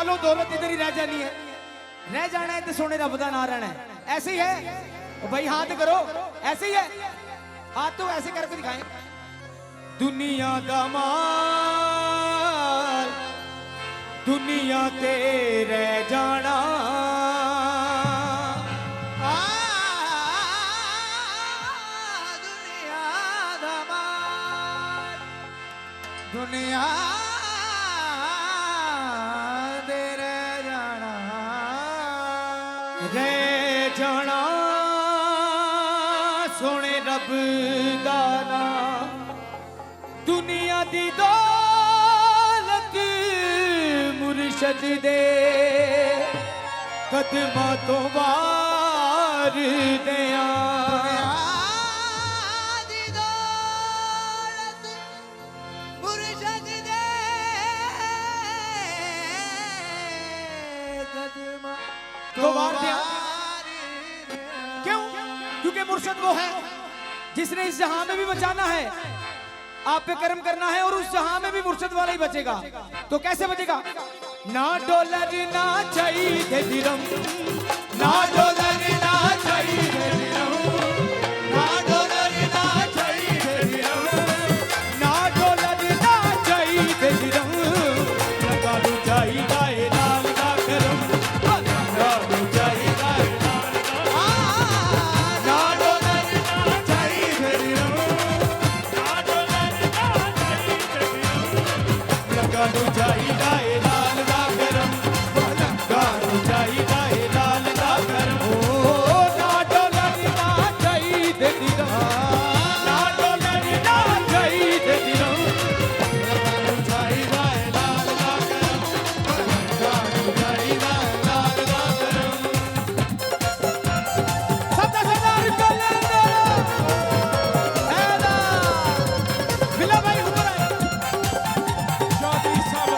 मालो दौलत इधर ही रह जानी है, रह जाना है तो सोने रब दा नाम रहना है। ऐसे ही है ओ भाई, हाथ करो, ऐसे ही है, हाथ तो ऐसे करके दिखाएं। दुनिया दा माल दुनिया ते रह जाना, दुनिया दा माल दुनिया दे रह जाना, सोने रब दा नाम। दुनिया दी दौलत मुर्शद दे कदमां तो वार दिया, दी दौलत मुर्शद दे कदमां तो वार दिया। क्यों? क्योंकि मुर्शद वो है जिसने इस जहां में भी बचाना है, आप पे कर्म करना है और उस जहां में भी मुर्शद वाला ही बचेगा। तो कैसे बचेगा? ना डॉलर ना चाहिए दिरहम, ना डॉलर ना चाहिए दिरहम, ना डॉलर ना चाहिए दिरहम, ना डॉलर ना चाहिए दिरहम, लगा दो चाहिए लाल का करम, लगा दो चाहिए लाल का, ना डॉलर ना चाहिए दिरहम, ना डॉलर ना चाहिए दिरहम, लगा दो चाहिए लाल का करम, लगा दो चाहिए लाल का करम। ओ ना डॉलर ना चाहिए दिरहम, ना डॉलर ना चाहिए दिरहम, लगा दो चाहिए लाल का करम, लगा दो चाहिए लाल का करम। सबका सरदार कलंदर हैदा बिल्ला भाई ऊपर आए, चौधरी साहब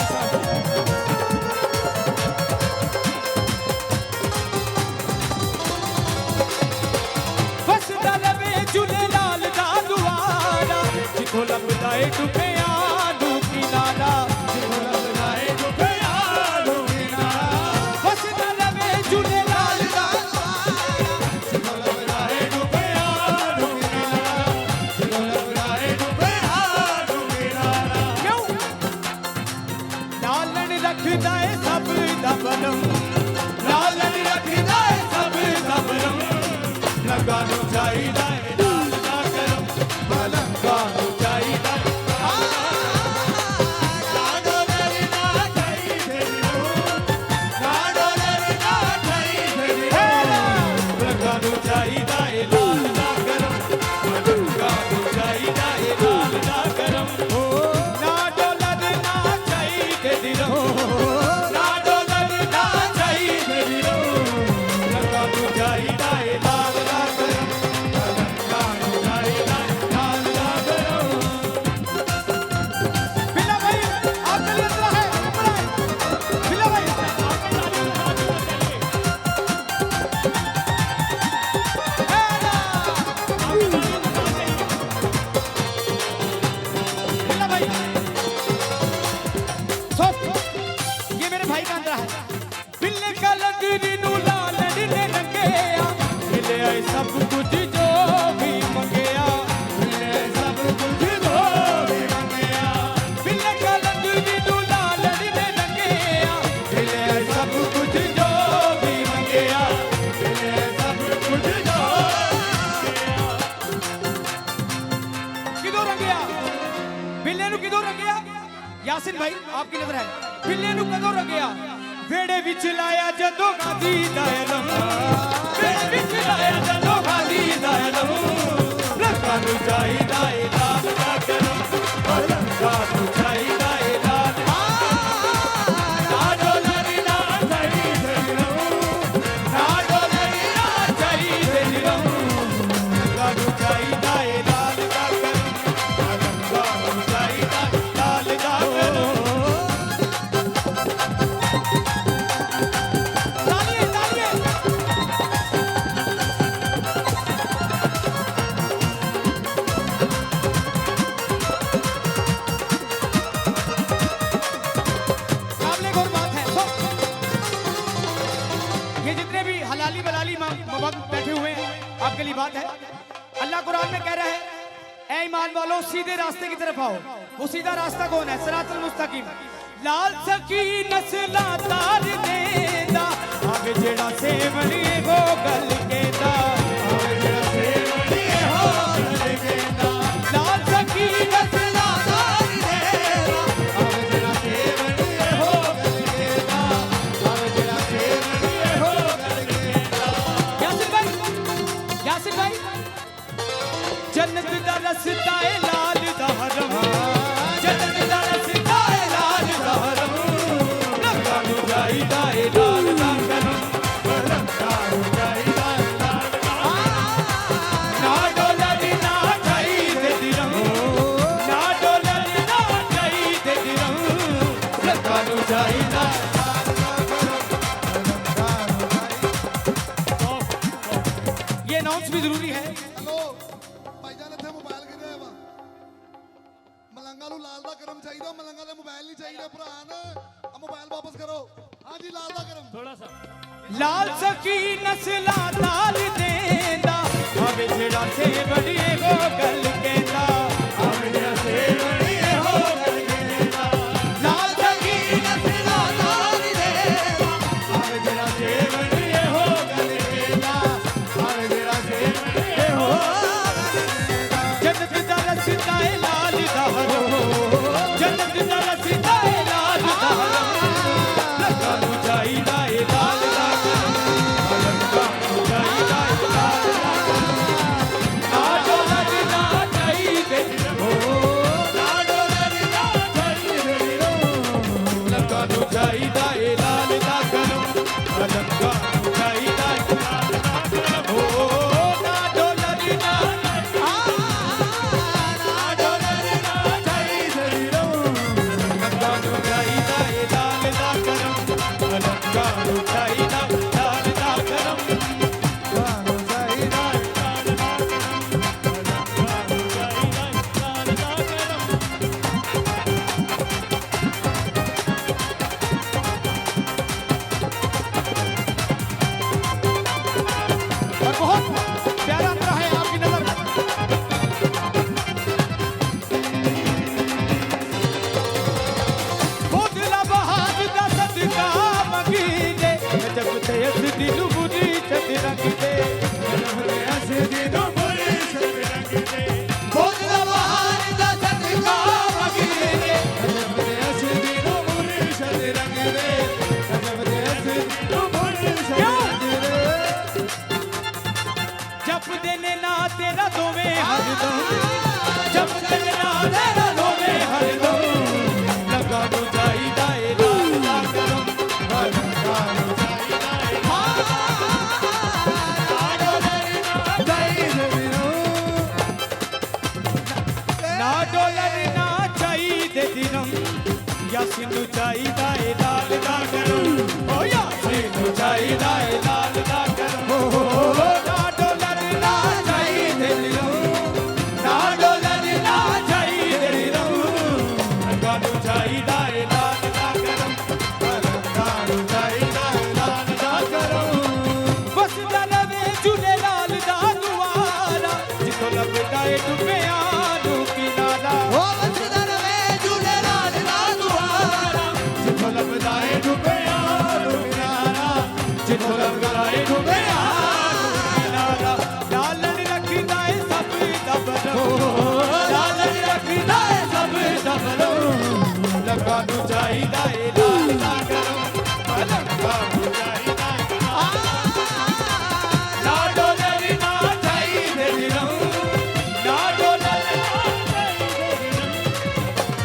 बस दलवे झूलेलाल दा दुआरा, जिथों लभदा ए डुबे आलू किनारा, जिथों लभदा ए डुबे आलू किनारा, बस दलवे झूलेलाल दा दुआरा, जिथों लभदा ए डुबे आलू किनारा, जिथों लभदा ए डुबे आलू किनारा। क्यों? लालन रखदा ए सब दा बलम, लालन रखदा ए सब दा बलम, लगा नो चाहिदा ए लाल दा करम, लगा नो चाहिदा ना डॉलर ना चाहिए दिरहम, ना डॉलर ना चाहिए दिरहम, लगा नो चाहिदा ए लाल दा करम, लगा नो चाहिदा ए लाल दा करम। ओ ना डॉलर ना चाहिए दिरहम, ना डॉलर ना चाहिए दिरहम, लगा नो चाहिदा ए लाल दा करम, लगा नो चाहिदा ए लाल दा करम। बिल्ला भाई आपके लिए इतना है, ऊपर आए बिल्ला भाई, बिल्ला भाई सोच, ये मेरे भाई का अंदर है। बिल्ले का लंगरी नू लालड़ी ने रंगेया, मिले आए सब कुछ जो भी मंगेया, मिले आए सब कुछ जो भी मंगेया, बिल्ले का लंगरी नू लालड़ी ने रंगेया, मिले आए सब कुछ जो भी मंगेया, मिले आए सब कुछ जो किदों रंगेया, बिल्ले नू किदों रंगेया? यासिन भाई आपकी नजर है, बिल्ले नू कदों रंगेया? वेड़े विच लाया जदों गादी दा इलम, वेड़े विच लाया जदों गादी दा इलम, लगा नू चाहिदा ए लाल दा करम, लगा नू चाहिदा ए लाल, ना डॉलर ना चाहिए दिरहम, ना डॉलर ना चाहिए दिरहम, लगा नू चाहिदा ए लाल दा करम, लगा नू चाहिदा लाल दा करम। तालिए तालिए कह रहा है, ऐ ईमान वालों सीधे रास्ते की तरफ आओ। वो सीधा रास्ता कौन है? सिरातुल मुस्तकीम। लाल सकी नस्ला तार देदा, आगे जेड़ा सेवनी वो गल केदा, आगे जेड़ा सेवनी हो गल केदा। लाल सकी नस्ला तार देदा, आगे जेड़ा सेवनी हो गल केदा, आगे जेड़ा सेवनी हो गल केदा। यासिर भाई जन्नत दा रस्ता है लाल दा हरम, जन्नत दा रस्ता है लाल दा हरम, लगा नु जाईदा है लाल दा करम, लगा नु जाईदा है लाल दा ना डोलर ना चाहिए दिरम, ना डोलर ना चाहिए दिरम, लगा नु जाईदा है लाल दा करम। ये अनाउंस भी जरूरी है। हेलो भाईजान ਇੱਥੇ ਮੋਬਾਈਲ ਕਿਹਦੇ ਆ ਵਾ ਮਲੰਗਾ ਨੂੰ ਲਾਲ ਦਾ ਕਰਮ ਚਾਹੀਦਾ ਮਲੰਗਾ ਦੇ ਮੋਬਾਈਲ ਨਹੀਂ ਚਾਹੀਦੇ ਭਰਾਨ ਆ ਮੋਬਾਈਲ ਵਾਪਸ ਕਰੋ ਹਾਂਜੀ ਲਾਲ ਦਾ ਕਰਮ ਥੋੜਾ ਸਾ लाल सकी नस्ला ताल देदा, हवे जेड़ा से बड़िए हो गल केदा, हवे जेड़ा से बड़िए हो गल केदा। लाल सकी नस्ला ताल देदा, हवे जेड़ा से बड़िए हो गल केदा, हवे जेड़ा से बड़िए हो गल केदा। जन्नत दा रस्ता है लाल दा हरम, जन्नत दा रस्ता है लाल दा हरम, लगा नु जाईदा है लाल दा जप देने ना तेरा दोवे हर दम, जप देने ना तेरा दोवे हर दम, लगा नु जाईदा है लाल दा करम, लगा नु जाईदा है ना डॉलर ना चाहिए दिरम, यासिन नु जाईदा है लाल दा करम, ओ यासिन नु जाईदा है लाल दा करम। लगा नु जाईदा है लाल दा करम, लगा नु जाईदा है ना डोलर ना चाहिए दिरम, ना डोलर ना चाहिए दिरम,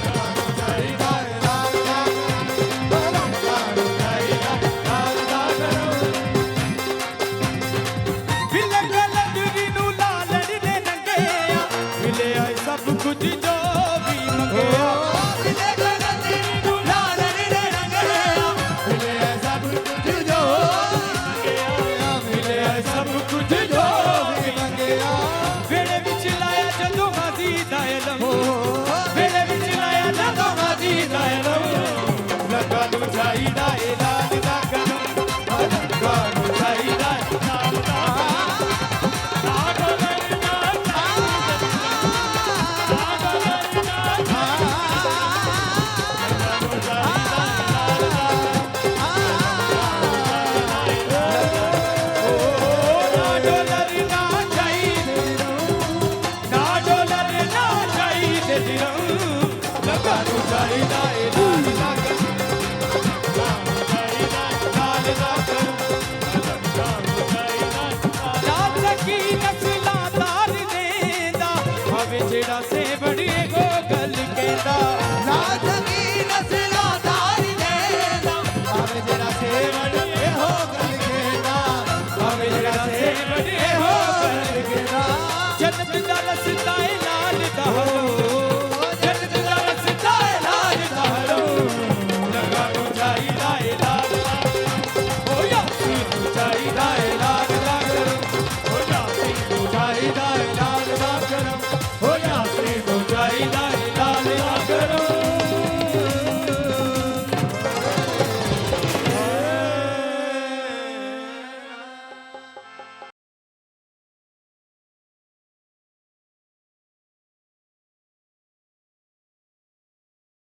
लगा नु जाईदा है लाल दा करम, लगा नु जाईदा है लाल दा करम। बिले गलदरी नु लालड़ी ने रंगेया, मिले आए सब कुछ जो भी मंगेया, जाईदा है लाल दा करम, लगा नु जाईदा है लाल दा करम, ना डोलर ना चाहिए जिरम लगा तू चाहिदा ए लाल दा लाल की नस्ला तार देंदा हवे जेड़ा से बड़ी गो गल कहंदा लाल